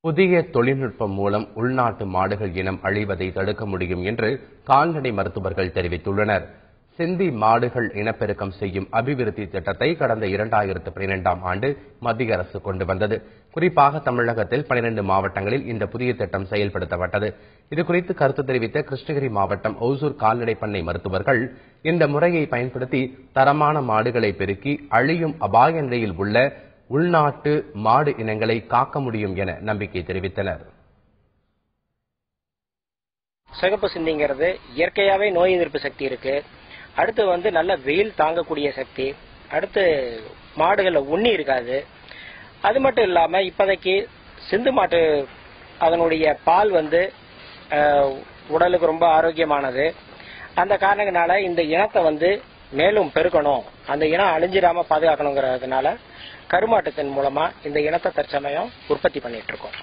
புதிய தொழில்நுட்பம் மூலம் உள்நாட்டு மாடுகள் இனம் அழிவதை தடுக்க முடியும் என்று கால்நடை மருத்துவர்கள் தெரிவித்துள்ளனர். சிந்தி மாடுகள் இனப்பெருக்கம் செய்யும் அபிவிருத்தி திட்டத்தை கடந்த 2012ஆம் ஆண்டு மத்திய அரசு கொண்டு வந்தது. குறிப்பாக தமிழகத்தில் 12 மாவட்டங்களில் இந்த புதிய திட்டம் செயல்படுத்தப்பட்டது. இதுகுறித்து கருத்து தெரிவித்த கிருஷ்ணகிரி மாவட்டம் ஓசூர் கால்நடை பண்ணை மருத்துவர்கள் இந்த முறையை பயன்படுத்தி தரமான மாடுகளை பெருக்கி அழியும் அபாய நிலையில் உள்ள உள்நாட்டு மாடு இனங்களை காக்க முடியும் என நம்பிக்கை தெரிவித்தனர். சிகப்பு சிந்திங்கிறது இயற்கையாவே நோய் எதிர்ப்பு சக்தி இருக்கு. அடுத்து நல்ல வெயில் தாங்கக்கூடிய சக்தி. அடுத்து மாடுகள்ல உண்ணி இருக்காது. அது மட்டும் இல்லாம இப்போதைக்கு சிந்து மாட்டு அதனுடைய பால் உடலுக்கு ரொம்ப ஆரோக்கியமானது. அந்த காரணங்களால இந்த இனத்தை மேலும் பெருக்கணும், அந்த இனம் அழிஞ்சிடாம பாதுகாக்கணுங்கிறதுனால கருமாட்டத்தின் மூலமா இந்த இனத்தை தற்சமயம் உற்பத்தி பண்ணிட்டு இருக்கோம்.